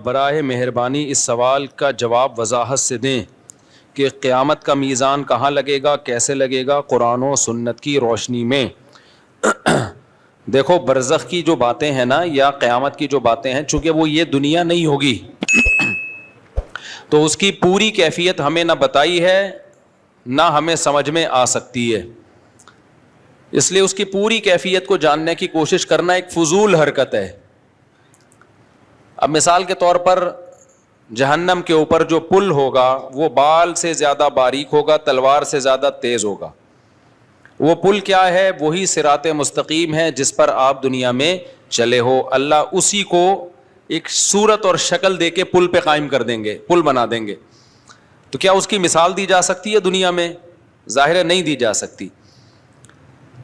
براہ مہربانی اس سوال کا جواب وضاحت سے دیں کہ قیامت کا میزان کہاں لگے گا, کیسے لگے گا, قرآن و سنت کی روشنی میں. دیکھو برزخ کی جو باتیں ہیں نا یا قیامت کی جو باتیں ہیں, چونکہ وہ یہ دنیا نہیں ہوگی تو اس کی پوری کیفیت ہمیں نہ بتائی ہے نہ ہمیں سمجھ میں آ سکتی ہے. اس لیے اس کی پوری کیفیت کو جاننے کی کوشش کرنا ایک فضول حرکت ہے. اب مثال کے طور پر جہنم کے اوپر جو پل ہوگا وہ بال سے زیادہ باریک ہوگا, تلوار سے زیادہ تیز ہوگا. وہ پل کیا ہے؟ وہی صراط مستقیم ہے جس پر آپ دنیا میں چلے ہو. اللہ اسی کو ایک صورت اور شکل دے کے پل پہ قائم کر دیں گے, پل بنا دیں گے. تو کیا اس کی مثال دی جا سکتی ہے دنیا میں؟ ظاہر ہے نہیں دی جا سکتی.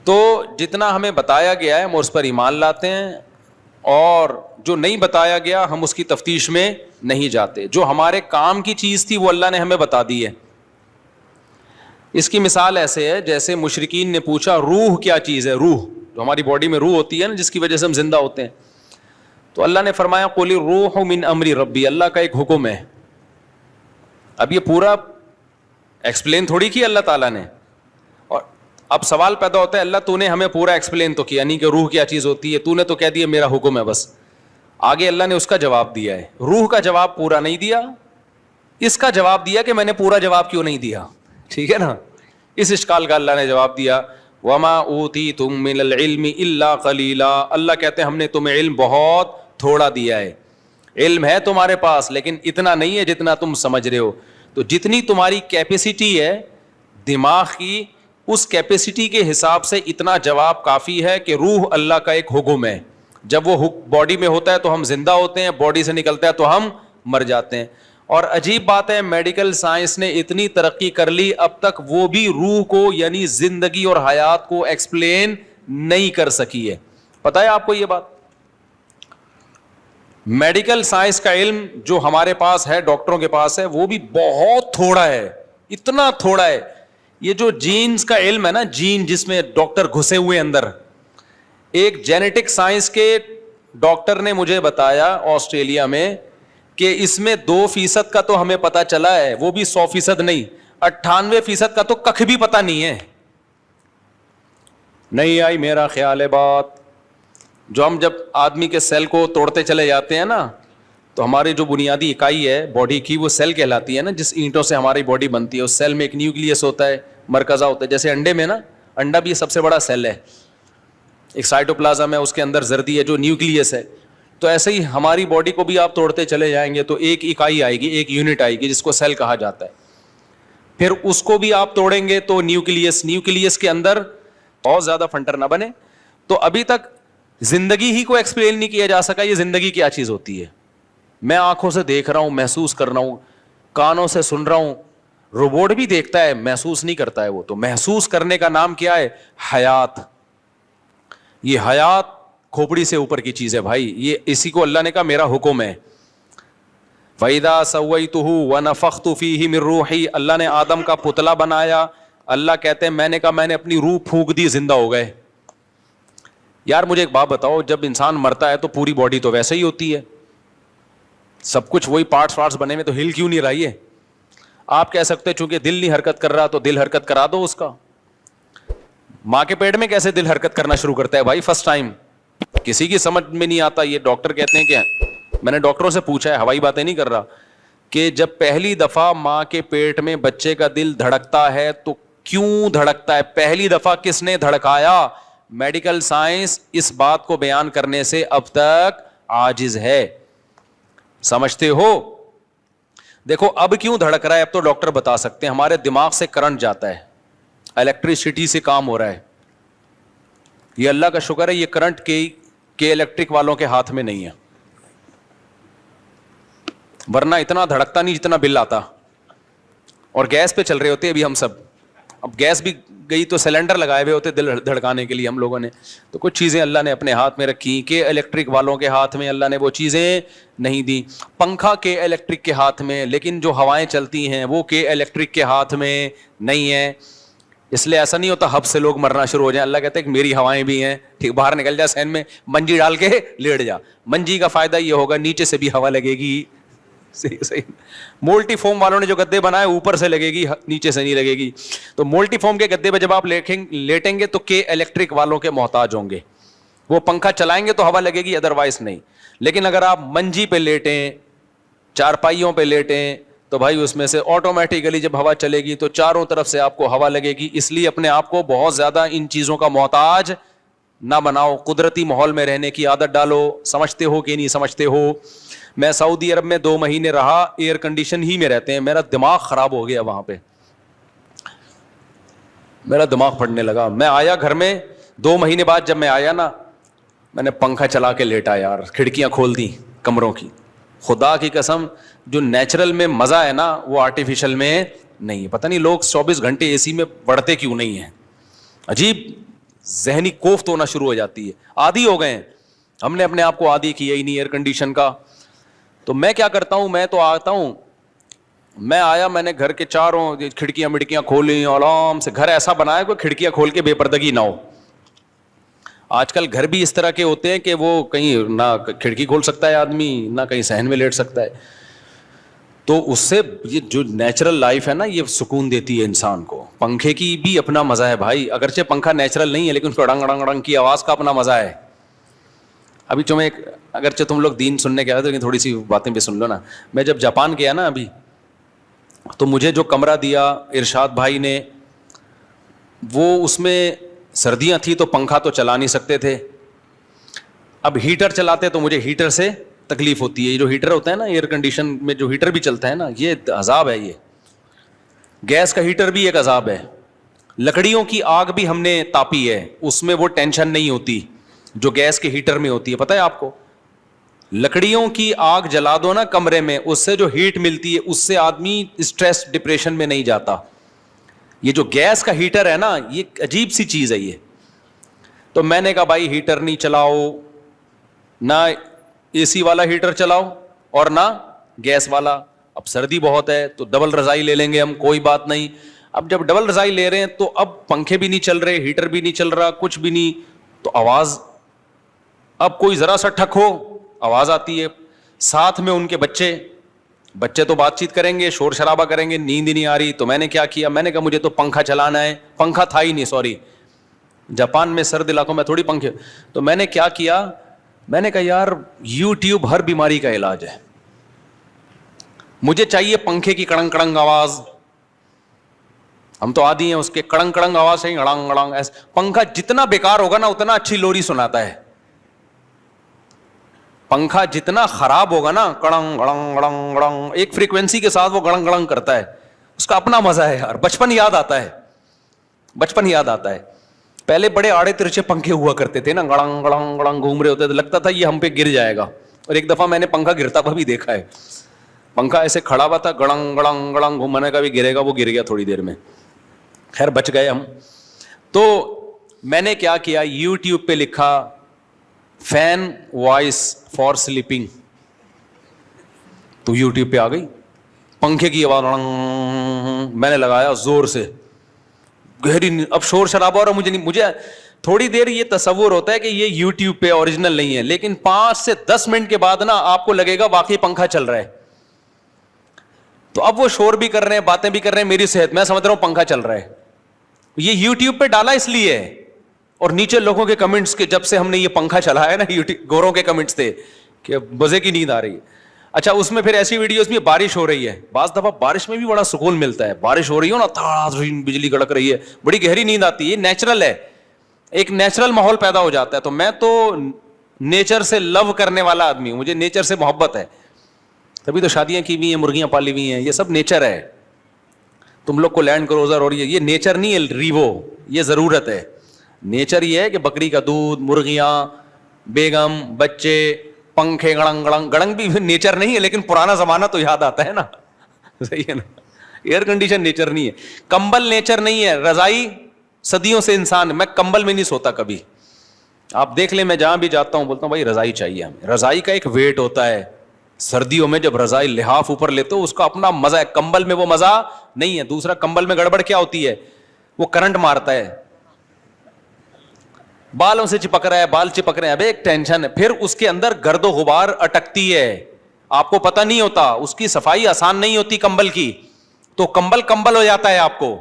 تو جتنا ہمیں بتایا گیا ہے ہم اس پر ایمان لاتے ہیں, اور جو نہیں بتایا گیا ہم اس کی تفتیش میں نہیں جاتے. جو ہمارے کام کی چیز تھی وہ اللہ نے ہمیں بتا دی ہے. اس کی مثال ایسے ہے جیسے مشرکین نے پوچھا روح کیا چیز ہے؟ روح جو ہماری باڈی میں روح ہوتی ہے نا جس کی وجہ سے ہم زندہ ہوتے ہیں, تو اللہ نے فرمایا قل الروح من امر ربی, اللہ کا ایک حکم ہے. اب یہ پورا ایکسپلین تھوڑی کیا اللہ تعالیٰ نے, اور اب سوال پیدا ہوتا ہے اللہ تو نے ہمیں پورا ایکسپلین تو کیا نہیں کہ روح کیا چیز ہوتی ہے, تو نے تو کہہ دیا میرا حکم ہے بس. آگے اللہ نے اس کا جواب دیا ہے. روح کا جواب پورا نہیں دیا, اس کا جواب دیا کہ میں نے پورا جواب کیوں نہیں دیا. ٹھیک ہے نا, اس اشکال کا اللہ نے جواب دیا وما اوتیتم من العلم الا قلیلا. اللہ کہتے ہیں ہم نے تمہیں علم بہت تھوڑا دیا ہے. علم ہے تمہارے پاس لیکن اتنا نہیں ہے جتنا تم سمجھ رہے ہو. تو جتنی تمہاری کیپیسٹی ہے دماغ کی, اس کیپیسٹی کے حساب سے اتنا جواب کافی ہے کہ روح اللہ کا ایک حکم ہے. جب وہ باڈی میں ہوتا ہے تو ہم زندہ ہوتے ہیں, باڈی سے نکلتا ہے تو ہم مر جاتے ہیں. اور عجیب بات ہے میڈیکل سائنس نے اتنی ترقی کر لی, اب تک وہ بھی روح کو یعنی زندگی اور حیات کو ایکسپلین نہیں کر سکی ہے. پتہ ہے آپ کو یہ بات؟ میڈیکل سائنس کا علم جو ہمارے پاس ہے, ڈاکٹروں کے پاس ہے, وہ بھی بہت تھوڑا ہے, اتنا تھوڑا ہے. یہ جو جینز کا علم ہے نا, جین جس میں ڈاکٹر گھسے ہوئے اندر, ایک جینیٹک سائنس کے ڈاکٹر نے مجھے بتایا آسٹریلیا میں کہ اس میں 2% کا تو ہمیں پتا چلا ہے, وہ بھی 100% نہیں, 98% کا تو کخ بھی پتا نہیں ہے. نہیں آئی میرا خیال ہے بات. جو ہم جب آدمی کے سیل کو توڑتے چلے جاتے ہیں نا, تو ہماری جو بنیادی اکائی ہے باڈی کی وہ سیل کہلاتی ہے نا, جس اینٹوں سے ہماری باڈی بنتی ہے. اس سیل میں ایک نیوکلیس ہوتا ہے, مرکزہ ہوتا ہے, جیسے انڈے میں نا, انڈا بھی سب سے بڑا سیل ہے, ایک سائٹوپلازم ہے, اس کے اندر زردی ہے جو نیوکلیس ہے. تو ایسے ہی ہماری باڈی کو بھی آپ توڑتے چلے جائیں گے تو ایک اکائی آئے گی, ایک یونٹ آئے گی جس کو سیل کہا جاتا ہے. پھر اس کو بھی آپ توڑیں گے تو نیوکلیس کے اندر بہت زیادہ فنٹر نہ بنے. تو ابھی تک زندگی ہی کو ایکسپلین نہیں کیا جا سکا یہ زندگی کیا چیز ہوتی ہے. میں آنکھوں سے دیکھ رہا ہوں, محسوس کر رہا ہوں, کانوں سے سن رہا ہوں, روبوٹ بھی دیکھتا ہے محسوس نہیں کرتا ہے. وہ تو محسوس کرنے کا نام کیا ہے؟ حیات. یہ حیات کھوپڑی سے اوپر کی چیز ہے بھائی. یہ اسی کو اللہ نے کہا میرا حکم ہے. وَإِذَا سَوَّيْتُهُ وَنَفَخْتُ فِيهِ مِن رُوحِي, اللہ نے آدم کا پتلا بنایا. اللہ کہتے ہیں میں نے کہا میں نے اپنی روح پھونک دی, زندہ ہو گئے. یار مجھے ایک بات بتاؤ, جب انسان مرتا ہے تو پوری باڈی تو ویسے ہی ہوتی ہے, سب کچھ وہی پارٹس بنے ہوئے, تو ہل کیوں نہیں رہی ہے؟ آپ کہہ سکتے چونکہ دل نہیں حرکت کر رہا تو دل حرکت کرا دو اس کا. ماں کے پیٹ میں کیسے دل حرکت کرنا شروع کرتا ہے بھائی فرسٹ ٹائم؟ کسی کی سمجھ میں نہیں آتا. یہ ڈاکٹر کہتے ہیں کہ میں نے ڈاکٹروں سے پوچھا ہے, ہوائی باتیں نہیں کر رہا, کہ جب پہلی دفعہ ماں کے پیٹ میں بچے کا دل دھڑکتا ہے تو کیوں دھڑکتا ہے, پہلی دفعہ کس نے دھڑکایا؟ میڈیکل سائنس اس بات کو بیان کرنے سے اب تک عاجز ہے. سمجھتے ہو؟ دیکھو اب کیوں دھڑک رہا ہے اب تو ڈاکٹر بتا سکتے ہیں. ہمارے دماغ سے کرنٹ جاتا ہے, الیکٹریسٹی سے کام ہو رہا ہے. یہ اللہ کا شکر ہے یہ کرنٹ کے الیکٹرک والوں کے ہاتھ میں نہیں ہے, ورنہ اتنا دھڑکتا نہیں جتنا بل آتا. اور گیس پہ چل رہے ہوتے ابھی ہم سب. اب گیس بھی گئی تو سلنڈر لگائے ہوئے ہوتے دل دھڑکانے کے لیے ہم لوگوں نے. تو کچھ چیزیں اللہ نے اپنے ہاتھ میں رکھی کہ الیکٹرک والوں کے ہاتھ میں اللہ نے وہ چیزیں نہیں دی. پنکھا کے الیکٹرک کے ہاتھ میں, لیکن جو ہوائیں چلتی ہیں وہ کے الیکٹرک کے ہاتھ میں نہیں ہے. اس لیے ایسا نہیں ہوتا ہب سے لوگ مرنا شروع ہو جائیں. اللہ کہتے ہیں کہ میری ہوائیں بھی ہیں, ٹھیک, باہر نکل جا سین میں منجی ڈال کے لیٹ جا. منجی کا فائدہ یہ ہوگا نیچے سے بھی ہوا لگے گی. صحیح صحیح. مولٹی فوم والوں نے جو گدے بنائے اوپر سے لگے گی, نیچے سے نہیں لگے گی. تو مولٹی فوم کے گدے پہ جب آپ لیٹیں گے تو کے الیکٹرک والوں کے محتاج ہوں گے, وہ پنکھا چلائیں گے تو ہوا لگے گی, ادروائز نہیں. لیکن اگر آپ منجی پہ لیٹیں, چارپائیوں پہ لیٹیں, تو بھائی اس میں سے آٹومیٹیکلی جب ہوا چلے گی تو چاروں طرف سے آپ کو ہوا لگے گی. اس لیے اپنے آپ کو بہت زیادہ ان چیزوں کا محتاج نہ بناؤ, قدرتی ماحول میں رہنے کی عادت ڈالو. سمجھتے ہو کہ نہیں سمجھتے ہو؟ میں سعودی عرب میں 2 مہینے رہا, ایئر کنڈیشن ہی میں رہتے ہیں, میرا دماغ خراب ہو گیا وہاں پہ, میرا دماغ پھٹنے لگا. میں آیا گھر میں 2 مہینے بعد, جب میں آیا نا میں نے پنکھا چلا کے لیٹا یار, کھڑکیاں کھول دی کمروں کی. خدا کی قسم جو نیچرل میں مزہ ہے نا وہ آرٹیفیشل میں نہیں ہے. پتہ نہیں لوگ 24 گھنٹے اے سی میں پڑھتے کیوں نہیں ہیں, عجیب ذہنی کوفت ہونا شروع ہو جاتی ہے. عادی ہو گئے ہیں, ہم نے اپنے آپ کو عادی کیا ہی نہیں ایئر کنڈیشن کا. تو میں کیا کرتا ہوں, میں تو آتا ہوں, میں آیا, میں نے گھر کے چاروں کھڑکیاں مڑکیاں کھولی آرام سے. گھر ایسا بنایا کوئی کھڑکیاں کھول کے بے پردگی نہ ہو. آج کل گھر بھی اس طرح کے ہوتے ہیں کہ وہ کہیں نہ کھڑکی کھول سکتا ہے آدمی, نہ کہیں صحن میں لیٹ سکتا ہے. تو اس سے یہ جو نیچرل لائف ہے نا یہ سکون دیتی ہے انسان کو. پنکھے کی بھی اپنا مزہ ہے بھائی, اگرچہ پنکھا نیچرل نہیں ہے لیکن اس کو ڈنگ ڈنگ ڈنگ کی آواز کا اپنا مزہ ہے. ابھی تمہیں اگرچہ تم لوگ دین سننے کے آئے تو لیکن تھوڑی سی باتیں بھی سن لو نا. میں جب جاپان گیا نا ابھی, تو مجھے جو کمرہ دیا ارشاد بھائی نے, وہ اس میں سردیاں تھی تو پنکھا تو چلا نہیں سکتے تھے. اب ہیٹر چلاتے تو مجھے ہیٹر سے تکلیف ہوتی ہے. یہ جو ہیٹر ہوتا ہے نا ایئر کنڈیشن میں, جو ہیٹر بھی چلتا ہے نا, یہ عذاب ہے. یہ گیس کا ہیٹر بھی ایک عذاب ہے. لکڑیوں کی آگ بھی ہم نے تاپی ہے, اس میں وہ ٹینشن نہیں ہوتی جو گیس کے ہیٹر میں ہوتی ہے. پتہ ہے آپ کو, لکڑیوں کی آگ جلا دو نا کمرے میں, اس سے جو ہیٹ ملتی ہے اس سے آدمی اسٹریس ڈپریشن میں نہیں جاتا. یہ جو گیس کا ہیٹر ہے نا یہ عجیب سی چیز ہے یہ. تو میں نے کہا بھائی ہیٹر نہیں چلاؤ, نہ اے سی والا ہیٹر چلاؤ اور نہ گیس والا. اب سردی بہت ہے تو ڈبل رضائی لے لیں گے ہم, کوئی بات نہیں. اب جب ڈبل رضائی لے رہے ہیں تو اب پنکھے بھی نہیں چل رہے, ہیٹر بھی نہیں چل رہا, کچھ بھی نہیں, تو آواز, اب کوئی ذرا سا ٹھک ہو آواز آتی ہے. ساتھ میں ان کے بچے تو بات چیت کریں گے, شور شرابہ کریں گے, نیند ہی نہیں آ رہی. تو میں نے کیا کیا, میں نے کہا مجھے تو پنکھا چلانا ہے. پنکھا تھا ہی نہیں, سوری, جاپان میں سرد علاقوں میں تھوڑی پنکھے. تو میں نے کیا کیا, میں نے کہا یار یوٹیوب ہر بیماری کا علاج ہے, مجھے چاہیے پنکھے کی کڑنگ کڑنگ آواز. ہم تو عادی ہیں اس کے کڑنگ کڑنگ آواز سے, اڑنگ اڑنگ ایسے. پنکھا جتنا بیکار ہوگا نا اتنا اچھی لوری سناتا ہے. پنکھا جتنا خراب ہوگا نا, کڑنگ گڑنگ گڑنگ گڑنگ ایک فریکوینسی کے ساتھ وہ گڑنگ گڑنگ کرتا ہے, اس کا اپنا مزہ ہے یار. بچپن یاد آتا ہے, بچپن یاد آتا ہے. پہلے بڑے آڑے ترچے پنکھے ہوا کرتے تھے نا, گڑنگ گڑنگ گڑنگ گھوم رہے ہوتے تھے, لگتا تھا یہ ہم پہ گر جائے گا. اور ایک دفعہ میں نے پنکھا گرتا ہوا بھی دیکھا ہے. پنکھا ایسے کھڑا ہوا تھا, گڑنگ گڑنگ گڑنگ گھومنے کا بھی گرے گا, وہ گر گیا تھوڑی دیر میں. خیر بچ گئے ہم. تو میں نے کیا کیا, یوٹیوب پہ لکھا فین وائس فار سلیپنگ, تو یوٹیوب پہ آ گئی پنکھے کی آواز. میں نے لگایا زور سے, گہری. اب شور شرابہ اور مجھے تھوڑی دیر یہ تصور ہوتا ہے کہ یہ یوٹیوب پہ اوریجنل نہیں ہے, لیکن 5 سے 10 منٹ کے بعد نا آپ کو لگے گا واقعی پنکھا چل رہا ہے. تو اب وہ شور بھی کر رہے ہیں, باتیں بھی کر رہے ہیں, میری صحت, میں سمجھ رہا ہوں پنکھا چل رہا ہے. یہ یوٹیوب پہ ڈالا اس لیے ہے. اور نیچے لوگوں کے کمنٹس کے, جب سے ہم نے یہ پنکھا چلایا نا یوٹیوب, گوروں کے کمنٹس تھے کہ مزے کی نیند آ رہی ہے. اچھا اس میں پھر ایسی ویڈیوز میں بارش ہو رہی ہے, بعض دفعہ بارش میں بھی بڑا سکون ملتا ہے. بارش ہو رہی ہو نا, تھا بجلی کڑک رہی ہے, بڑی گہری نیند آتی ہے. یہ نیچرل ہے, ایک نیچرل ماحول پیدا ہو جاتا ہے. تو میں تو نیچر سے لو کرنے والا آدمی ہوں, مجھے نیچر سے محبت ہے. تبھی تو شادیاں کی ہوئی ہیں, مرغیاں پالی ہوئی ہیں, یہ سب نیچر ہے. تم لوگ کو لینڈ کروزر اور یہ نیچر نہیں ہے ریوو, یہ ضرورت ہے. نیچر یہ ہے کہ بکری کا دودھ, مرغیاں, بیگم, بچے, پنکھے, گڑنگ گڑنگ. گڑنگ بھی نیچر نہیں ہے لیکن پرانا زمانہ تو یاد آتا ہے نا, صحیح ہے نا. ایئر کنڈیشن نیچر نہیں ہے, کمبل نیچر نہیں ہے, رضائی صدیوں سے انسان, میں کمبل میں نہیں سوتا کبھی. آپ دیکھ لیں, میں جہاں بھی جاتا ہوں بولتا ہوں بھائی رضائی چاہیے ہمیں. رضائی کا ایک ویٹ ہوتا ہے, سردیوں میں جب رضائی لحاف اوپر لیتے ہو اس کا اپنا مزہ ہے, کمبل میں وہ مزہ نہیں ہے. دوسرا, کمبل میں گڑبڑ کیا ہوتی ہے, وہ کرنٹ مارتا ہے, بالوں سے چپک رہا ہے, بال چپک رہے ہیں, ابے ایک ٹینشن ہے. پھر اس کے اندر گرد و غبار اٹکتی ہے, آپ کو پتہ نہیں ہوتا, اس کی صفائی آسان نہیں ہوتی کمبل کی, تو کمبل ہو جاتا ہے آپ کو.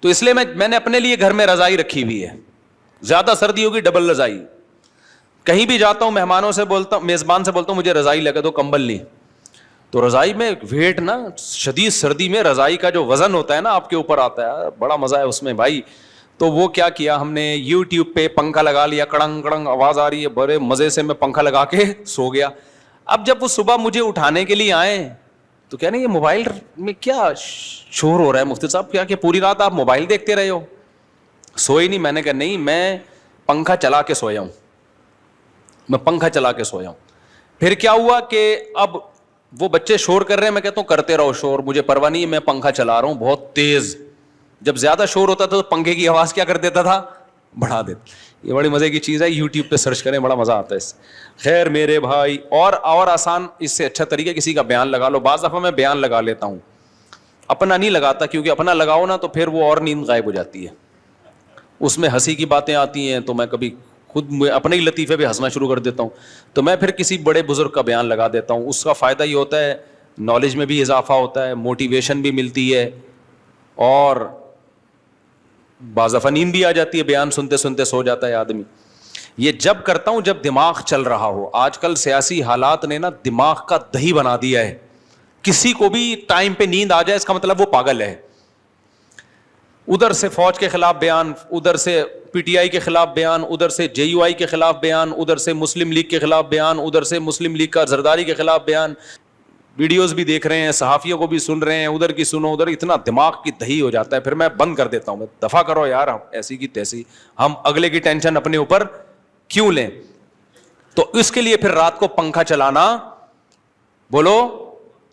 تو اس لیے میں نے اپنے لیے گھر میں رضائی رکھی ہوئی ہے, زیادہ سردی ہوگی ڈبل رضائی. کہیں بھی جاتا ہوں مہمانوں سے بولتا ہوں, میزبان سے بولتا ہوں مجھے رضائی لگا دو, کمبل نہیں. تو رضائی میں ویٹ نا, شدید سردی میں رضائی کا جو وزن ہوتا ہے نا آپ کے اوپر آتا ہے, بڑا مزہ ہے اس میں بھائی. تو وہ کیا کیا ہم نے, یوٹیوب پہ پنکھا لگا لیا, کڑنگ کڑنگ آواز آ رہی ہے, بڑے مزے سے میں پنکھا لگا کے سو گیا. اب جب وہ صبح مجھے اٹھانے کے لیے آئے تو کیا نہیں یہ موبائل میں کیا شور ہو رہا ہے مفتی صاحب, کیا کہ پوری رات آپ موبائل دیکھتے رہے ہو, سوئے نہیں. میں نے کہا نہیں, میں پنکھا چلا کے سویا ہوں, میں پنکھا چلا کے سویا ہوں. پھر کیا ہوا کہ اب وہ بچے شور کر رہے ہیں, میں کہتا ہوں کرتے رہو شور, مجھے پرواہ نہیں ہے, میں پنکھا چلا رہا ہوں بہت تیز. جب زیادہ شور ہوتا تھا تو پنکھے کی آواز کیا کر دیتا تھا, بڑھا دیتا. یہ بڑی مزے کی چیز ہے, یوٹیوب پہ سرچ کریں, بڑا مزہ آتا ہے اس سے. خیر میرے بھائی, اور آسان اس سے اچھا طریقہ کسی کا بیان لگا لو. بعض دفعہ میں بیان لگا لیتا ہوں, اپنا نہیں لگاتا, کیونکہ اپنا لگاؤ نا تو پھر وہ اور نیند غائب ہو جاتی ہے, اس میں ہنسی کی باتیں آتی ہیں, تو میں کبھی خود اپنے ہی لطیفے پہ ہنسنا شروع کر دیتا ہوں. تو میں پھر کسی بڑے بزرگ کا بیان لگا دیتا ہوں. اس کا فائدہ یہ ہوتا ہے, نالج میں بھی اضافہ ہوتا ہے, موٹیویشن بھی ملتی ہے, اور بعض دفعہ نیند بھی آ جاتی ہے, بیان سنتے سنتے سو جاتا ہے آدمی. یہ جب کرتا ہوں جب دماغ چل رہا ہو. آج کل سیاسی حالات نے نا دماغ کا دہی بنا دیا ہے, کسی کو بھی ٹائم پہ نیند آ جائے اس کا مطلب وہ پاگل ہے. ادھر سے فوج کے خلاف بیان, ادھر سے پی ٹی آئی کے خلاف بیان, ادھر سے جے یو آئی کے خلاف بیان, ادھر سے مسلم لیگ کے خلاف بیان, ادھر سے مسلم لیگ کا زرداری کے خلاف بیان. ویڈیوز بھی دیکھ رہے ہیں, صحافیوں کو بھی سن رہے ہیں, ادھر کی سنو ادھر, اتنا دماغ کی دہی ہو جاتا ہے. پھر میں بند کر دیتا ہوں, دفع کرو یار, ایسی کی تیسی, ہم اگلے کی ٹینشن اپنے اوپر کیوں لیں. تو اس کے لیے پھر رات کو پنکھا چلانا بولو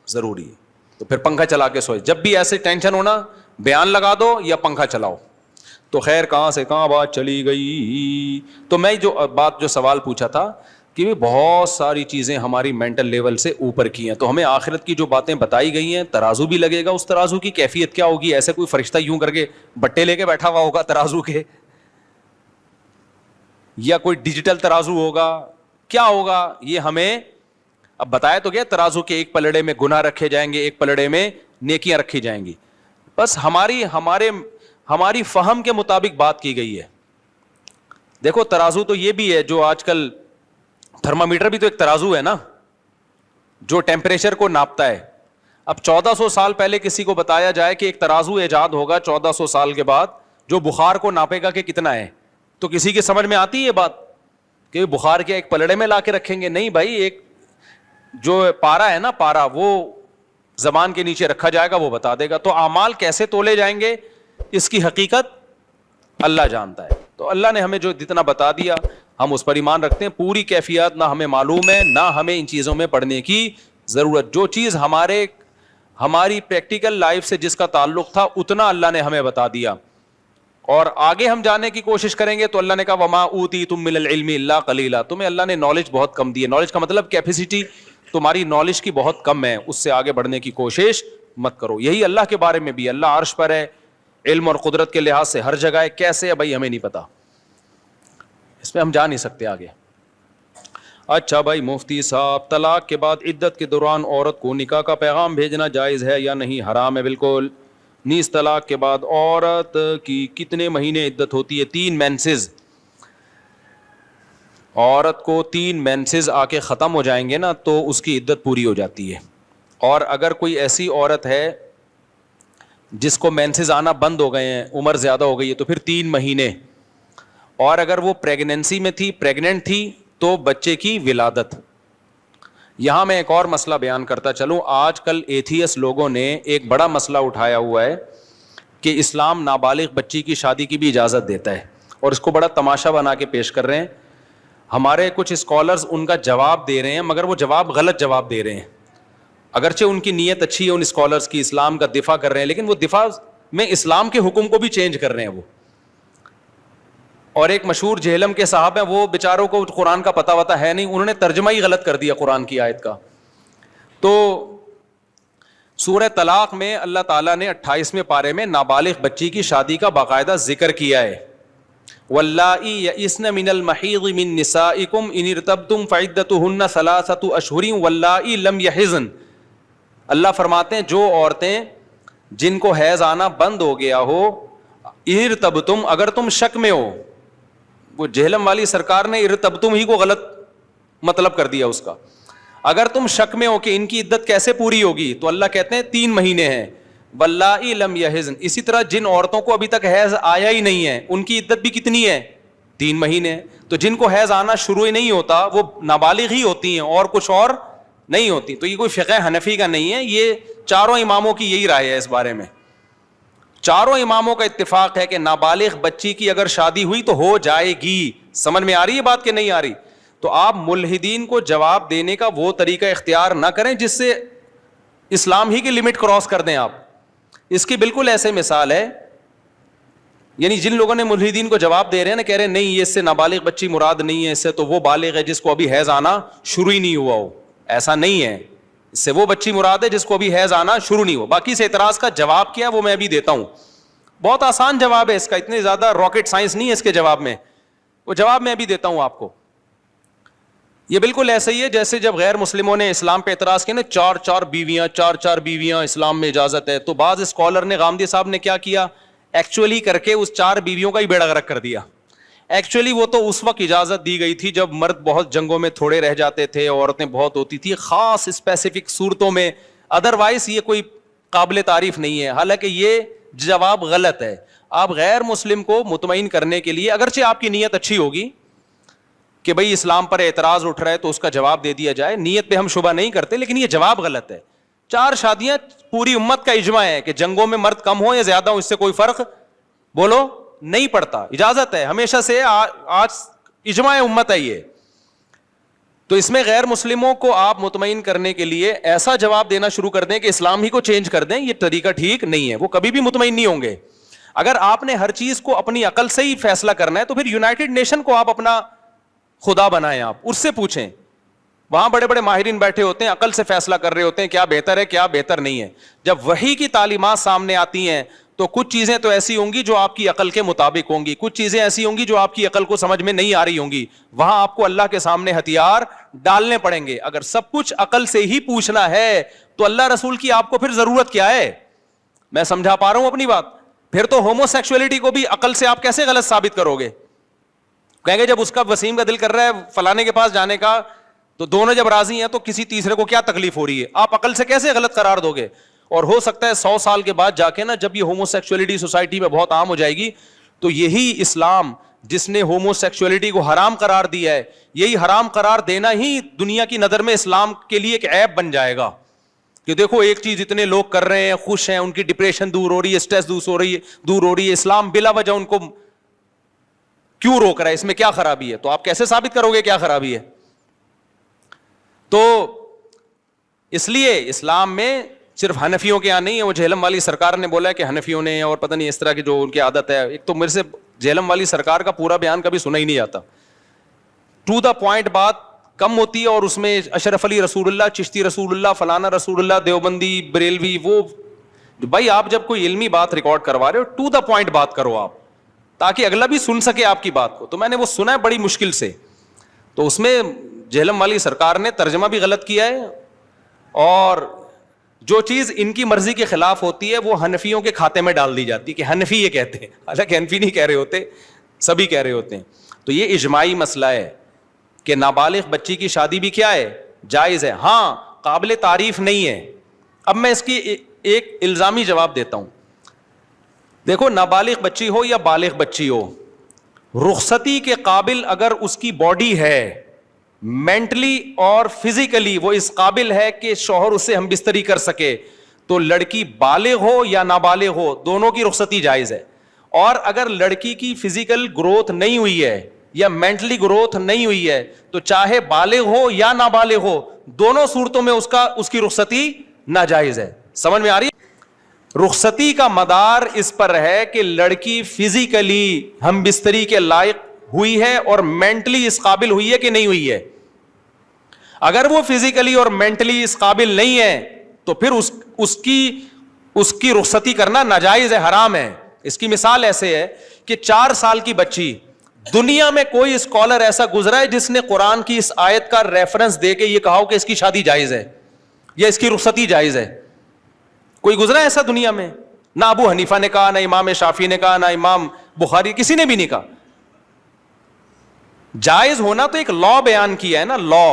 ضروری ہے. تو پھر پنکھا چلا کے سوئے. جب بھی ایسے ٹینشن ہونا, بیان لگا دو یا پنکھا چلاؤ. تو خیر کہاں سے کہاں بات چلی گئی. تو میں جو سوال پوچھا تھا کہ بہت ساری چیزیں ہماری مینٹل لیول سے اوپر کی ہیں, تو ہمیں آخرت کی جو باتیں بتائی گئی ہیں, ترازو بھی لگے گا, اس ترازو کی کیفیت کیا ہوگی. ایسے کوئی فرشتہ یوں کر کے بٹے لے کے بیٹھا ہوا ہوگا ترازو کے, یا کوئی ڈیجیٹل ترازو ہوگا, کیا ہوگا یہ ہمیں اب بتایا تو گیا. ترازو کے ایک پلڑے میں گناہ رکھے جائیں گے, ایک پلڑے میں نیکیاں رکھی جائیں گی. بس ہماری فہم کے مطابق بات کی گئی ہے. دیکھو ترازو تو یہ بھی ہے جو آج کل تھرمامیٹر بھی تو ایک ترازو ہے نا, جو ٹیمپریچر کو ناپتا ہے. اب 1400 سال پہلے کسی کو بتایا جائے کہ ایک ترازو ایجاد ہوگا 1400 سال کے بعد جو بخار کو ناپے گا کہ کتنا ہے, تو کسی کی سمجھ میں آتی ہے یہ بات کہ بخار کیا ایک پلڑے میں لا کے رکھیں گے؟ نہیں بھائی, ایک جو پارا ہے نا, پارا وہ زبان کے نیچے رکھا جائے گا, وہ بتا دے گا. تو اعمال کیسے تولے جائیں گے اس کی حقیقت اللہ جانتا ہے. تو اللہ نے ہمیں جو جتنا بتا دیا ہم اس پر ایمان رکھتے ہیں. پوری کیفیات نہ ہمیں معلوم ہے, نہ ہمیں ان چیزوں میں پڑھنے کی ضرورت. جو چیز ہماری پریکٹیکل لائف سے جس کا تعلق تھا اتنا اللہ نے ہمیں بتا دیا, اور آگے ہم جانے کی کوشش کریں گے. تو اللہ نے کہا وما اوتیتم من العلم الا قلیلا, تمہیں اللہ نے نالج بہت کم دی ہے. نالج کا مطلب کیپیسٹی تمہاری نالج کی بہت کم ہے, اس سے آگے بڑھنے کی کوشش مت کرو. یہی اللہ کے بارے میں بھی, اللہ عرش پر ہے, علم اور قدرت کے لحاظ سے ہر جگہ ہے. کیسے ہے بھائی ہمیں نہیں پتا, اس میں ہم جا نہیں سکتے آگے. اچھا بھائی مفتی صاحب, طلاق کے بعد عدت کے دوران عورت کو نکاح کا پیغام بھیجنا جائز ہے یا نہیں؟ حرام ہے بالکل. نیز طلاق کے بعد عورت کی کتنے مہینے عدت ہوتی ہے؟ 3 مینسز. عورت کو 3 مینسز آ کے ختم ہو جائیں گے نا تو اس کی عدت پوری ہو جاتی ہے. اور اگر کوئی ایسی عورت ہے جس کو مینسز آنا بند ہو گئے ہیں, عمر زیادہ ہو گئی ہے, تو پھر 3 مہینے. اور اگر وہ پریگننسی میں تھی, پریگننٹ تھی, تو بچے کی ولادت. یہاں میں ایک اور مسئلہ بیان کرتا چلوں. آج کل ایتھیس لوگوں نے ایک بڑا مسئلہ اٹھایا ہوا ہے کہ اسلام نابالغ بچی کی شادی کی بھی اجازت دیتا ہے, اور اس کو بڑا تماشا بنا کے پیش کر رہے ہیں. ہمارے کچھ اسکالرز ان کا جواب دے رہے ہیں, مگر وہ جواب غلط جواب دے رہے ہیں. اگرچہ ان کی نیت اچھی ہے ان اسکالرز کی, اسلام کا دفاع کر رہے ہیں, لیکن وہ دفاع میں اسلام کے حکم کو بھی چینج کر رہے ہیں وہ. اور ایک مشہور جہلم کے صاحب ہیں, وہ بیچاروں کو قرآن کا پتہ وتا ہے نہیں, انہوں نے ترجمہ ہی غلط کر دیا قرآن کی آیت کا. تو سورہ طلاق میں اللہ تعالیٰ نے 28ویں پارے میں نابالغ بچی کی شادی کا باقاعدہ ذکر کیا ہے. واللائی یئسن من المحیض من نسائکم ان ارتبتم فعدتہن 3 اشہر واللائی لم یحضن. اللہ فرماتے ہیں جو عورتیں جن کو حیض آنا بند ہو گیا ہو، ارتبتم اگر تم شک میں ہو. وہ جہلم والی سرکار نے ارتبتم ہی کو غلط مطلب کر دیا اس کا. اگر تم شک میں ہو کہ ان کی عدت کیسے پوری ہوگی تو اللہ کہتے ہیں 3 مہینے ہیں. واللائی لم یحضن. اسی طرح جن عورتوں کو ابھی تک حیض آیا ہی نہیں ہے ان کی عدت بھی کتنی ہے؟ 3 مہینے. تو جن کو حیض آنا شروع ہی نہیں ہوتا وہ نابالغ ہی ہوتی ہیں اور کچھ اور نہیں ہوتی. تو یہ کوئی فقہ حنفی کا نہیں ہے، یہ چاروں اماموں کی یہی رائے ہے اس بارے میں. چاروں اماموں کا اتفاق ہے کہ نابالغ بچی کی اگر شادی ہوئی تو ہو جائے گی. سمجھ میں آ رہی ہے بات کہ نہیں آ رہی؟ تو آپ ملحدین کو جواب دینے کا وہ طریقہ اختیار نہ کریں جس سے اسلام ہی کی لمٹ کراس کر دیں آپ. اس کی بالکل ایسے مثال ہے، یعنی جن لوگوں نے ملحدین کو جواب دے رہے ہیں نا، کہہ رہے ہیں نہیں یہ اس سے نابالغ بچی مراد نہیں ہے، اس سے تو وہ بالغ ہے جس کو ابھی حیض آنا شروع ہی نہیں ہوا ہو. ایسا نہیں ہے، اس سے وہ بچی مراد ہے جس کو ابھی حیض آنا شروع نہیں ہوا. باقی سے اعتراض کا جواب کیا وہ میں ابھی دیتا ہوں. بہت آسان جواب ہے اس کا، اتنی زیادہ راکٹ سائنس نہیں ہے اس کے جواب میں. وہ جواب میں ابھی دیتا ہوں آپ کو. یہ بالکل ایسا ہی ہے جیسے جب غیر مسلموں نے اسلام پہ اعتراض کیا نا، 4 بیویاں اسلام میں اجازت ہے، تو بعض اسکالر نے، غامدی صاحب نے کیا کیا، ایکچولی کر کے اس 4 بیویوں کا ہی بیڑا غرق کر دیا. ایکچولی وہ تو اس وقت اجازت دی گئی تھی جب مرد بہت جنگوں میں تھوڑے رہ جاتے تھے، عورتیں بہت ہوتی تھی خاص اسپیسیفک صورتوں میں، ادروائز یہ کوئی قابل تعریف نہیں ہے. حالانکہ یہ جواب غلط ہے. آپ غیر مسلم کو مطمئن کرنے کے لیے، اگرچہ آپ کی نیت اچھی ہوگی کہ بھئی اسلام پر اعتراض اٹھ رہا ہے تو اس کا جواب دے دیا جائے، نیت پہ ہم شبہ نہیں کرتے، لیکن یہ جواب غلط ہے. 4 شادیاں پوری امت کا اجماع ہے کہ جنگوں میں مرد کم ہو یا زیادہ ہو اس سے کوئی فرق بولو نہیں پڑتا، اجازت ہے ہمیشہ سے، آج اجماع امت ہے یہ. تو اس میں غیر مسلموں کو آپ مطمئن کرنے کے لیے ایسا جواب دینا شروع کر دیں کہ اسلام ہی کو چینج کر دیں، یہ طریقہ ٹھیک نہیں ہے. وہ کبھی بھی مطمئن نہیں ہوں گے. اگر آپ نے ہر چیز کو اپنی عقل سے ہی فیصلہ کرنا ہے تو پھر یونائٹڈ نیشن کو آپ اپنا خدا بنائیں، آپ اس سے پوچھیں. وہاں بڑے بڑے ماہرین بیٹھے ہوتے ہیں، عقل سے فیصلہ کر رہے ہوتے ہیں کیا بہتر ہے کیا بہتر نہیں ہے. جب وحی کی تعلیمات سامنے آتی ہیں تو کچھ چیزیں تو ایسی ہوں گی جو آپ کی عقل کے مطابق ہوں گی، کچھ چیزیں ایسی ہوں گی جو آپ کی عقل کو سمجھ میں نہیں آ رہی ہوں گی. وہاں آپ کو اللہ کے سامنے ہتھیار ڈالنے پڑیں گے. اگر سب کچھ عقل سے ہی پوچھنا ہے تو اللہ رسول کی آپ کو پھر ضرورت کیا ہے؟ میں سمجھا پا رہا ہوں اپنی بات؟ پھر تو ہومو سیکسولیٹی کو بھی عقل سے آپ کیسے غلط ثابت کرو گے؟ کہیں گے جب اس کا وسیم کا دل کر رہا ہے فلانے کے پاس جانے کا تو دونوں جب راضی ہیں تو کسی تیسرے کو کیا تکلیف ہو رہی ہے؟ آپ عقل سے کیسے غلط قرار دو گے؟ اور ہو سکتا ہے 100 سال کے بعد جا کے نا جب یہ ہومو سیکسولیٹی سوسائٹی میں بہت عام ہو جائے گی تو یہی اسلام جس نے ہومو سیکسولیٹی کو حرام قرار دیا ہے، یہی حرام قرار دینا ہی دنیا کی نظر میں اسلام کے لیے ایک عیب بن جائے گا کہ دیکھو ایک چیز اتنے لوگ کر رہے ہیں، خوش ہیں، ان کی ڈپریشن دور ہو رہی ہے، اسٹریس دور ہو رہی ہے، اسلام بلا وجہ ان کو کیوں روک رہا ہے؟ اس میں کیا خرابی ہے؟ تو آپ کیسے ثابت کرو گے کیا خرابی ہے؟ تو اس لیے اسلام میں صرف حنفیوں کے یہاں نہیں ہے. وہ جہلم والی سرکار نے بولا ہے کہ حنفیوں نے اور پتہ نہیں اس طرح کی جو ان کی عادت ہے. ایک تو میرے سے جہلم والی سرکار کا پورا بیان کبھی سنا ہی نہیں جاتا. ٹو دا پوائنٹ بات کم ہوتی ہے اور اس میں اشرف علی رسول اللہ، چشتی رسول اللہ، فلانا رسول اللہ، دیوبندی، بریلوی، وہ بھائی آپ جب کوئی علمی بات ریکارڈ کروا رہے ہو ٹو دا پوائنٹ بات کرو آپ، تاکہ اگلا بھی سن سکے آپ کی بات کو. تو میں نے وہ سنا ہے بڑی مشکل سے. تو اس میں جہلم والی سرکار نے ترجمہ بھی غلط کیا ہے اور جو چیز ان کی مرضی کے خلاف ہوتی ہے وہ حنفیوں کے کھاتے میں ڈال دی جاتی ہے کہ حنفی یہ کہتے ہیں، حالانکہ حنفی نہیں کہہ رہے ہوتے، سبھی کہہ رہے ہوتے ہیں. تو یہ اجماعی مسئلہ ہے کہ نابالغ بچی کی شادی بھی کیا ہے؟ جائز ہے. ہاں قابل تعریف نہیں ہے. اب میں اس کی ایک الزامی جواب دیتا ہوں. دیکھو نابالغ بچی ہو یا بالغ بچی ہو، رخصتی کے قابل اگر اس کی باڈی ہے، مینٹلی اور فزیکلی وہ اس قابل ہے کہ شوہر اسے ہم بستری کر سکے، تو لڑکی بالغ ہو یا نابالغ ہو دونوں کی رخصتی جائز ہے. اور اگر لڑکی کی فزیکل گروتھ نہیں ہوئی ہے یا مینٹلی گروتھ نہیں ہوئی ہے تو چاہے بالغ ہو یا نابالغ ہو دونوں صورتوں میں اس کی رخصتی ناجائز ہے. سمجھ میں آ رہی ہے؟ رخصتی کا مدار اس پر ہے کہ لڑکی فزیکلی ہم بستری کے لائق ہوئی ہے اور مینٹلی اس قابل ہوئی ہے کہ نہیں ہوئی ہے. اگر وہ فزیکلی اور مینٹلی اس قابل نہیں ہے تو پھر اس کی رخصتی کرنا ناجائز ہے، حرام ہے. اس کی مثال ایسے ہے کہ 4 سال کی بچی، دنیا میں کوئی اسکالر ایسا گزرا ہے جس نے قرآن کی اس آیت کا ریفرنس دے کے یہ کہا ہو کہ اس کی شادی جائز ہے یا اس کی رخصتی جائز ہے؟ کوئی گزرا ہے ایسا دنیا میں؟ نہ ابو حنیفہ نے کہا، نہ امام شافعی نے کہا، نہ امام بخاری، کسی نے بھی نہیں کہا. جائز ہونا تو ایک لا بیان کیا ہے نا، لا.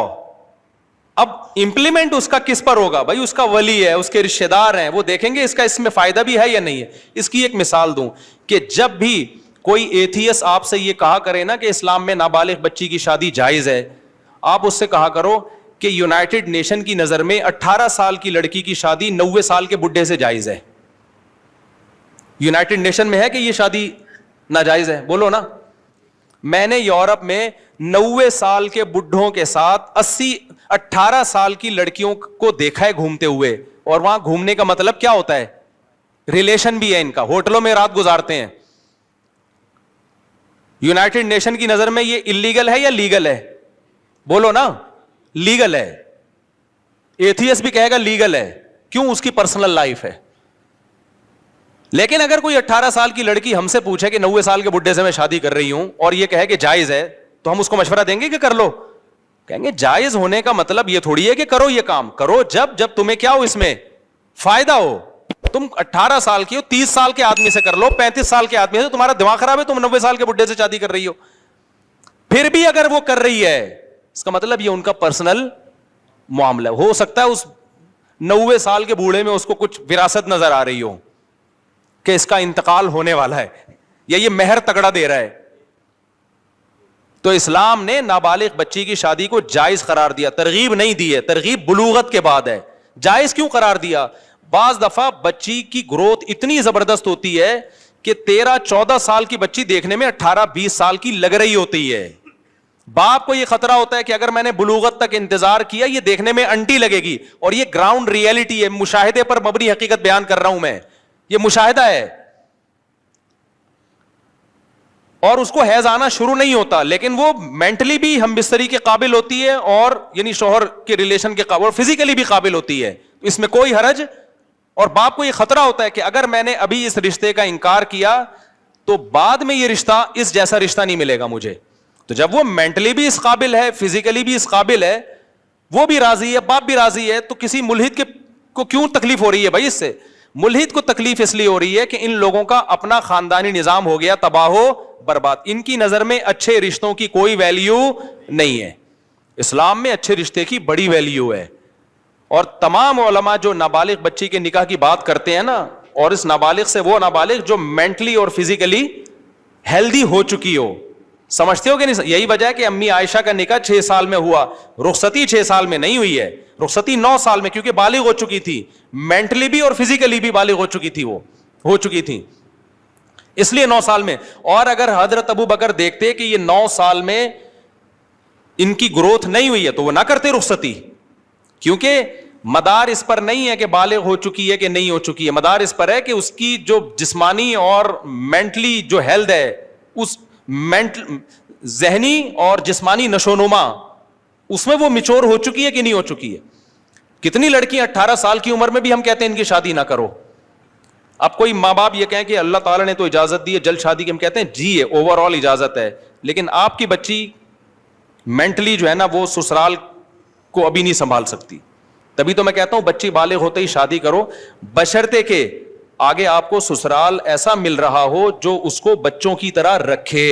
اب امپلیمنٹ اس کا کس پر ہوگا؟ بھائی اس کا ولی ہے، اس کے رشتہ دار ہیں، وہ دیکھیں گے اس کا اس میں فائدہ بھی ہے یا نہیں ہے. اس کی ایک مثال دوں کہ جب بھی کوئی ایتھیس آپ سے یہ کہا کرے نا کہ اسلام میں نابالغ بچی کی شادی جائز ہے، آپ اس سے کہا کرو کہ یونائٹڈ نیشن کی نظر میں 18 سال کی لڑکی کی شادی 90 سال کے بڈھے سے جائز ہے. یونائٹڈ نیشن میں ہے کہ یہ شادی ناجائز ہے؟ بولو نا. میں نے یورپ میں 90 سال کے بڈھوں کے ساتھ 18 سال کی لڑکیوں کو دیکھا ہے گھومتے ہوئے. اور وہاں گھومنے کا مطلب کیا ہوتا ہے؟ ریلیشن بھی ہے ان کا، ہوٹلوں میں رات گزارتے ہیں. یونائٹڈ نیشن کی نظر میں یہ اللیگل ہے یا لیگل ہے؟ بولو نا. لیگل ہے. ایتھیس بھی کہے گا لیگل ہے. کیوں؟ اس کی پرسنل لائف ہے. لیکن اگر کوئی 18 سال کی لڑکی ہم سے پوچھے کہ 90 سال کے بڈھے سے میں شادی کر رہی ہوں اور یہ کہے کہ جائز ہے، تو ہم اس کو مشورہ دیں گے کہ کر لو؟ کہیں گے جائز ہونے کا مطلب یہ تھوڑی ہے کہ کرو یہ کام. کرو جب تمہیں کیا ہو، اس میں فائدہ ہو. تم 18 سال کی ہو، 30 سال کے آدمی سے کر لو، 35 سال کے آدمی سے. تمہارا دماغ خراب ہے، تم 90 سال کے بڈھے سے شادی کر رہی ہو. پھر بھی اگر وہ کر رہی ہے، اس کا مطلب یہ ان کا پرسنل معاملہ. ہو سکتا ہے اس 90 سال کے بوڑھے میں اس کو کچھ وراثت نظر آ رہی ہو کہ اس کا انتقال ہونے والا ہے، یا یہ مہر تگڑا دے رہا ہے. تو اسلام نے نابالغ بچی کی شادی کو جائز قرار دیا، ترغیب نہیں دی ہے. ترغیب بلوغت کے بعد ہے. جائز کیوں قرار دیا؟ بعض دفعہ بچی کی گروتھ اتنی زبردست ہوتی ہے کہ 13-14 سال کی بچی دیکھنے میں 18-20 سال کی لگ رہی ہوتی ہے. باپ کو یہ خطرہ ہوتا ہے کہ اگر میں نے بلوغت تک انتظار کیا، یہ دیکھنے میں انٹی لگے گی. اور یہ گراؤنڈ ریئلٹی ہے، مشاہدے پر مبنی حقیقت بیان کر رہا ہوں میں، یہ مشاہدہ ہے. اور اس کو حیض آنا شروع نہیں ہوتا، لیکن وہ مینٹلی بھی ہم بستری کے قابل ہوتی ہے، اور یعنی شوہر کے ریلیشن کے قابل، اور فزیکلی بھی قابل ہوتی ہے. اس میں کوئی حرج. اور باپ کو یہ خطرہ ہوتا ہے کہ اگر میں نے ابھی اس رشتے کا انکار کیا تو بعد میں یہ رشتہ اس جیسا رشتہ نہیں ملے گا مجھے. تو جب وہ مینٹلی بھی اس قابل ہے، فزیکلی بھی اس قابل ہے، وہ بھی راضی ہے، باپ بھی راضی ہے، تو کسی ملحد کو کیوں تکلیف ہو رہی ہے؟ بھائی اس سے ملحد کو تکلیف اس لیے ہو رہی ہے کہ ان لوگوں کا اپنا خاندانی نظام ہو گیا تباہ و برباد. ان کی نظر میں اچھے رشتوں کی کوئی ویلیو نہیں ہے. اسلام میں اچھے رشتے کی بڑی ویلیو ہے. اور تمام علماء جو نابالغ بچی کے نکاح کی بات کرتے ہیں نا، اور اس نابالغ سے وہ نابالغ جو مینٹلی اور فزیکلی ہیلدی ہو چکی ہو، سمجھتے ہو کہ نہیں؟ یہی وجہ ہے کہ امی عائشہ کا نکاح 6 سال میں ہوا، رخصتی 6 سال میں نہیں ہوئی ہے، رخصتی 9 سال میں، کیونکہ بالغ ہو چکی تھی، مینٹلی بھی اور فزیکلی بھی بالغ ہو چکی تھی، وہ ہو چکی تھی، اس لیے 9 سال میں. اور اگر حضرت ابو بکر دیکھتے کہ یہ 9 سال میں ان کی گروتھ نہیں ہوئی ہے تو وہ نہ کرتے رخصتی. کیونکہ مدار اس پر نہیں ہے کہ بالغ ہو چکی ہے کہ نہیں ہو چکی ہے، مدار اس پر ہے کہ اس کی جو جسمانی اور مینٹلی جو ہیلتھ ہے، اس ذہنی اور جسمانی نشوونما، اس میں وہ میچور ہو چکی ہے کہ نہیں ہو چکی ہے. کتنی لڑکیاں 18 سال کی عمر میں بھی ہم کہتے ہیں ان کی شادی نہ کرو. اب کوئی ماں باپ یہ کہیں کہ اللہ تعالیٰ نے تو اجازت دی ہے جلد شادی کی، ہم کہتے ہیں جی ہے، اوور آل اجازت ہے، لیکن آپ کی بچی مینٹلی جو ہے نا وہ سسرال کو ابھی نہیں سنبھال سکتی. تبھی تو میں کہتا ہوں بچی بالغ ہوتے ہی شادی کرو، بشرطے کہ آگے آپ کو سسرال ایسا مل رہا ہو جو اس کو بچوں کی طرح رکھے،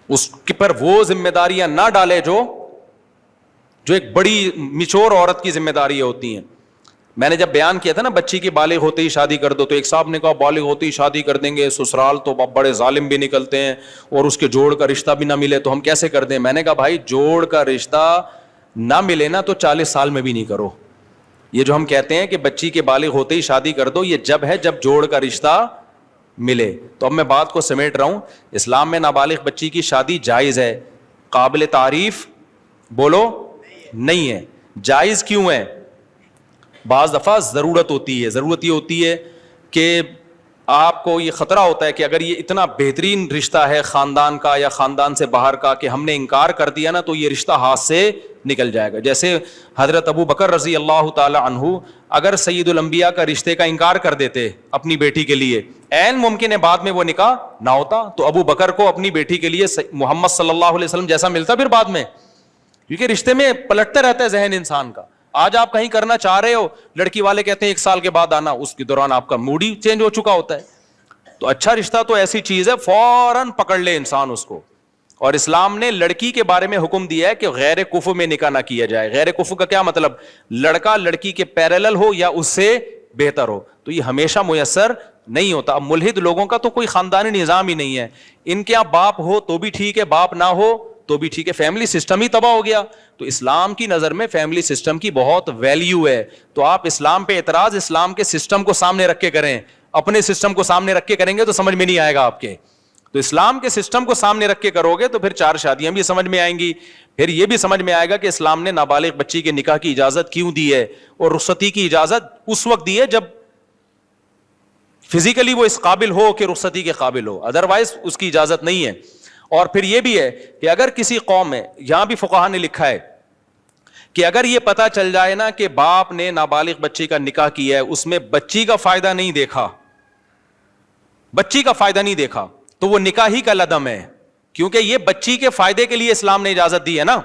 اس پر وہ ذمہ داریاں نہ ڈالے جو ایک بڑی میچور عورت کی ذمہ داریاں ہوتی ہیں. میں نے جب بیان کیا تھا نا بچی کی بالغ ہوتے ہی شادی کر دو، تو ایک صاحب نے کہا بالغ ہوتے ہی شادی کر دیں گے، سسرال تو بڑے ظالم بھی نکلتے ہیں اور اس کے جوڑ کا رشتہ بھی نہ ملے تو ہم کیسے کر دیں. میں نے کہا بھائی جوڑ کا رشتہ نہ ملے نا تو 40 سال میں بھی نہیں کرو. یہ جو ہم کہتے ہیں کہ بچی کے بالغ ہوتے ہی شادی کر دو، یہ جب ہے جب جوڑ کا رشتہ ملے. تو اب میں بات کو سمیٹ رہا ہوں. اسلام میں نابالغ بچی کی شادی جائز ہے، قابل تعریف بولو نہیں ہے. جائز کیوں ہے؟ بعض دفعہ ضرورت ہوتی ہے. ضرورت یہ ہوتی ہے کہ آپ کو یہ خطرہ ہوتا ہے کہ اگر یہ اتنا بہترین رشتہ ہے خاندان کا یا خاندان سے باہر کا کہ ہم نے انکار کر دیا نا تو یہ رشتہ ہاتھ سے نکل جائے گا. جیسے حضرت ابو بکر رضی اللہ تعالی عنہ اگر سید الانبیاء کا رشتے کا انکار کر دیتے اپنی بیٹی کے لیے, عین ممکن ہے بعد میں وہ نکاح نہ ہوتا, تو ابو بکر کو اپنی بیٹی کے لیے محمد صلی اللہ علیہ وسلم جیسا ملتا پھر بعد میں, کیونکہ رشتے میں پلٹتا رہتا ہے ذہن انسان کا. آج آپ کہیں کرنا چاہ رہے ہو, لڑکی والے کہتے ہیں 1 سال کے بعد آنا, اس کے دوران آپ کا موڈ ہی چینج ہو چکا ہوتا ہے. تو اچھا رشتہ تو ایسی چیز ہے فوراً پکڑ لے انسان اس کو. اور اسلام نے لڑکی کے بارے میں حکم دیا ہے کہ غیر کفو میں نکاح نہ کیا جائے. غیر کفو کا کیا مطلب؟ لڑکا لڑکی کے پیرالل ہو یا اس سے بہتر ہو. تو یہ ہمیشہ میسر نہیں ہوتا. اب ملحد لوگوں کا تو کوئی خاندانی نظام ہی نہیں ہے, ان کے یہاں باپ ہو تو بھی ٹھیک ہے, باپ نہ ہو تو بھی ٹھیک ہے, فیملی سسٹم ہی تباہ ہو گیا. تو اسلام کی نظر میں فیملی سسٹم کی بہت ویلیو ہے. تو آپ اسلام پہ اعتراض اسلام کے سسٹم کو سامنے رکھ کے کریں, اپنے سسٹم کو سامنے رکھ کے کریں گے تو سمجھ میں نہیں آئے گا آپ کے. تو اسلام کے سسٹم کو سامنے رکھ کے کرو گے تو پھر 4 شادیاں بھی سمجھ میں آئیں گی. پھر یہ بھی سمجھ میں آئے گا کہ اسلام نے نابالغ بچی کے نکاح کی اجازت کیوں دی ہے, اور رخصتی کی اجازت اس وقت دی ہے جب فزیکلی وہ اس قابل ہو کہ رخصتی کے قابل ہو, ادروائز اس کی اجازت نہیں ہے. اور پھر یہ بھی ہے کہ اگر کسی قوم میں, یہاں بھی فقہا نے لکھا ہے کہ اگر یہ پتا چل جائے نا کہ باپ نے نابالغ بچی کا نکاح کیا ہے, اس میں بچی کا فائدہ نہیں دیکھا, بچی کا فائدہ نہیں دیکھا, تو وہ نکاح ہی کا لدم ہے. کیونکہ یہ بچی کے فائدے کے لیے اسلام نے اجازت دی ہے نا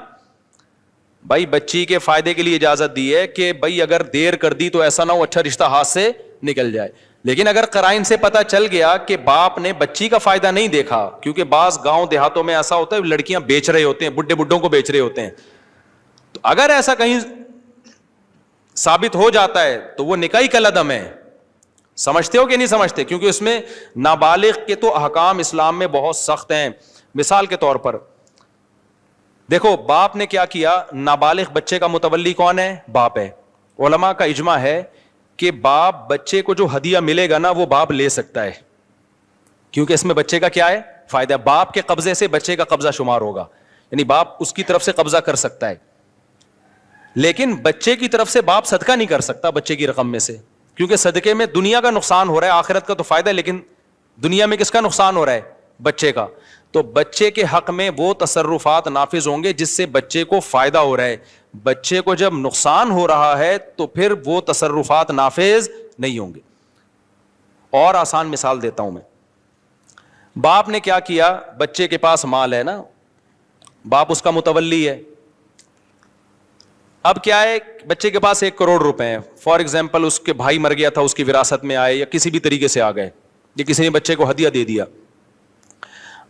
بھائی, بچی کے فائدے کے لیے اجازت دی ہے کہ بھائی اگر دیر کر دی تو ایسا نہ ہو اچھا رشتہ ہاتھ سے نکل جائے. لیکن اگر قرائن سے پتا چل گیا کہ باپ نے بچی کا فائدہ نہیں دیکھا, کیونکہ بعض گاؤں دیہاتوں میں ایسا ہوتا ہے لڑکیاں بیچ رہے ہوتے ہیں, بڈھے بڈھوں کو بیچ رہے ہوتے ہیں, تو اگر ایسا کہیں ثابت ہو جاتا ہے تو وہ نکاح کا لدم ہے. سمجھتے ہو کہ نہیں سمجھتے؟ کیونکہ اس میں نابالغ کے تو احکام اسلام میں بہت سخت ہیں. مثال کے طور پر دیکھو, باپ نے کیا کیا, نابالغ بچے کا متولی کون ہے؟ باپ ہے. علماء کا اجماع ہے کہ باپ بچے کو جو ہدیہ ملے گا نا وہ باپ لے سکتا ہے, کیونکہ اس میں بچے کا کیا ہے؟ فائدہ. باپ کے قبضے سے بچے کا قبضہ شمار ہوگا, یعنی باپ اس کی طرف سے قبضہ کر سکتا ہے. لیکن بچے کی طرف سے باپ صدقہ نہیں کر سکتا بچے کی رقم میں سے, کیونکہ صدقے میں دنیا کا نقصان ہو رہا ہے, آخرت کا تو فائدہ ہے, لیکن دنیا میں کس کا نقصان ہو رہا ہے؟ بچے کا. تو بچے کے حق میں وہ تصرفات نافذ ہوں گے جس سے بچے کو فائدہ ہو رہا ہے. بچے کو جب نقصان ہو رہا ہے تو پھر وہ تصرفات نافذ نہیں ہوں گے. اور آسان مثال دیتا ہوں میں. باپ نے کیا کیا, بچے کے پاس مال ہے نا, باپ اس کا متولی ہے. اب کیا ہے, بچے کے پاس 1 کروڑ روپے ہیں, فار ایگزامپل اس کے بھائی مر گیا تھا, اس کی وراثت میں آئے یا کسی بھی طریقے سے آ گئے, یا کسی نے بچے کو ہدیہ دے دیا.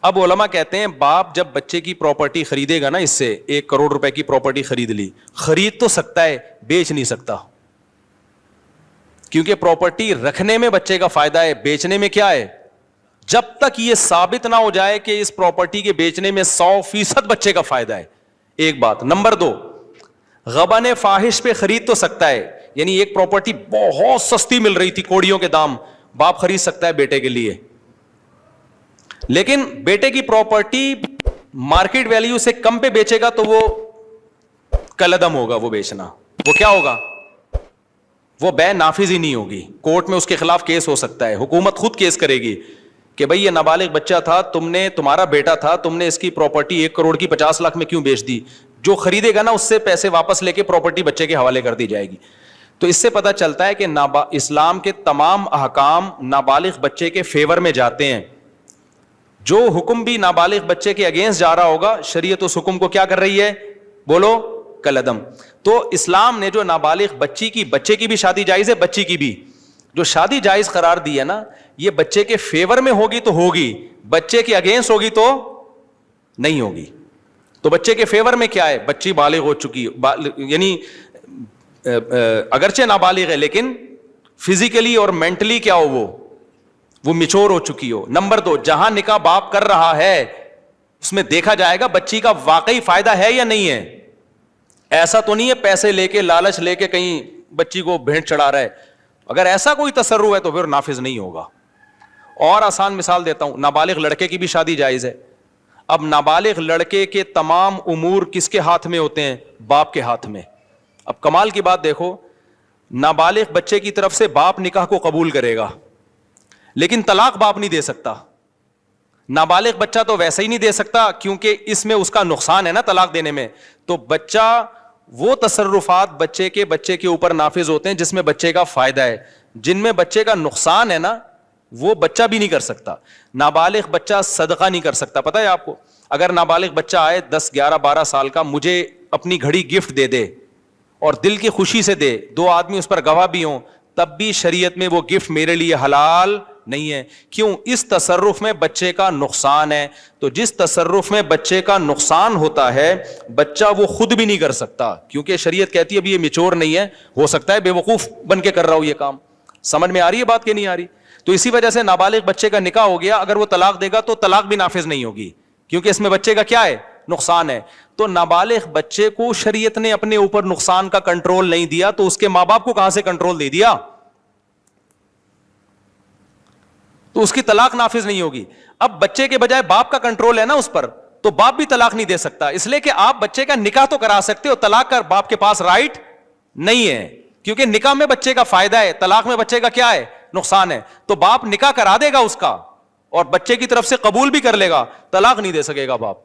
اب علماء کہتے ہیں باپ جب بچے کی پراپرٹی خریدے گا نا, اس سے 1 کروڑ روپے کی پراپرٹی خرید لی, خرید تو سکتا ہے, بیچ نہیں سکتا, کیونکہ پراپرٹی رکھنے میں بچے کا فائدہ ہے, بیچنے میں کیا ہے؟ جب تک یہ ثابت نہ ہو جائے کہ اس پراپرٹی کے بیچنے میں 100% بچے کا فائدہ ہے. ایک بات. نمبر 2, غبن فاحش پہ خرید تو سکتا ہے, یعنی ایک پراپرٹی بہت سستی مل رہی تھی, کوڑیوں کے دام, باپ خرید سکتا ہے بیٹے کے لیے, لیکن بیٹے کی پراپرٹی مارکیٹ ویلیو سے کم پہ بیچے گا تو وہ کلدم ہوگا, وہ بیچنا, وہ کیا ہوگا؟ وہ بے نافذ ہی نہیں ہوگی, کورٹ میں اس کے خلاف کیس ہو سکتا ہے, حکومت خود کیس کرے گی کہ بھئی یہ نابالغ بچہ تھا, تمہارا بیٹا تھا, تم نے اس کی پراپرٹی 1 کروڑ کی 50 لاکھ میں کیوں بیچ دی؟ جو خریدے گا نا اس سے پیسے واپس لے کے پراپرٹی بچے کے حوالے کر دی جائے گی. تو اس سے پتہ چلتا ہے کہ اسلام کے تمام احکام نابالغ بچے کے فیور میں جاتے ہیں. جو حکم بھی نابالغ بچے کے اگینسٹ جا رہا ہوگا, شریعت اس حکم کو کیا کر رہی ہے؟ بولو, کلدم. تو اسلام نے جو نابالغ بچے کی بھی شادی جائز ہے, بچی کی بھی جو شادی جائز قرار دی ہے نا, یہ بچے کے فیور میں ہوگی تو ہوگی, بچے کے اگینسٹ ہوگی تو نہیں ہوگی. تو بچے کے فیور میں کیا ہے؟ بچی بالغ ہو چکی, یعنی اگرچہ نابالغ ہے لیکن فزیکلی اور مینٹلی کیا ہو, وہ میچور ہو چکی ہو. نمبر 2, جہاں نکاح باپ کر رہا ہے اس میں دیکھا جائے گا بچی کا واقعی فائدہ ہے یا نہیں ہے. ایسا تو نہیں ہے پیسے لے کے, لالچ لے کے کہیں بچی کو بھینٹ چڑھا رہا ہے. اگر ایسا کوئی تصرف ہے تو پھر نافذ نہیں ہوگا. اور آسان مثال دیتا ہوں, نابالغ لڑکے کی بھی شادی جائز ہے. اب نابالغ لڑکے کے تمام امور کس کے ہاتھ میں ہوتے ہیں؟ باپ کے ہاتھ میں. اب کمال کی بات دیکھو, نابالغ بچے کی طرف سے باپ نکاح کو قبول کرے گا, لیکن طلاق باپ نہیں دے سکتا. نابالغ بچہ تو ویسے ہی نہیں دے سکتا کیونکہ اس میں اس کا نقصان ہے نا طلاق دینے میں. تو بچہ وہ تصرفات بچے کے اوپر نافذ ہوتے ہیں جس میں بچے کا فائدہ ہے. جن میں بچے کا نقصان ہے نا وہ بچہ بھی نہیں کر سکتا. نابالغ بچہ صدقہ نہیں کر سکتا. پتہ ہے آپ کو, اگر نابالغ بچہ آئے 10 11 12 سال کا, مجھے اپنی گھڑی گفٹ دے دے اور دل کی خوشی سے دے, 2 آدمی اس پر گواہ بھی ہوں, تب بھی شریعت میں وہ گفٹ میرے لیے حلال نہیں ہے. کیوں؟ اس تصرف میں بچے کا نقصان ہے. تو جس تصرف میں بچے کا نقصان ہوتا ہے بچہ وہ خود بھی نہیں کر سکتا, کیونکہ شریعت کہتی ہے ابھی یہ میچور نہیں ہے, ہو سکتا ہے بے وقوف بن کے کر رہا ہو یہ کام. سمجھ میں آ رہی ہے بات کہ نہیں آ رہی؟ تو اسی وجہ سے نابالغ بچے کا نکاح ہو گیا, اگر وہ طلاق دے گا تو طلاق بھی نافذ نہیں ہوگی, کیونکہ اس میں بچے کا کیا ہے؟ نقصان ہے. تو نابالغ بچے کو شریعت نے اپنے اوپر نقصان کا کنٹرول نہیں دیا, تو اس کے ماں باپ کو کہاں سے کنٹرول دے دیا؟ تو اس کی طلاق نافذ نہیں ہوگی. اب بچے کے بجائے باپ کا کنٹرول ہے نا اس پر, تو باپ بھی طلاق نہیں دے سکتا, اس لیے کہ آپ بچے کا نکاح تو کرا سکتے ہو, طلاق کا باپ کے پاس رائٹ نہیں ہے, کیونکہ نکاح میں بچے کا فائدہ ہے, طلاق میں بچے کا کیا ہے؟ نقصان ہے. تو باپ نکاح کرا دے گا اس کا اور بچے کی طرف سے قبول بھی کر لے گا, طلاق نہیں دے سکے گا باپ.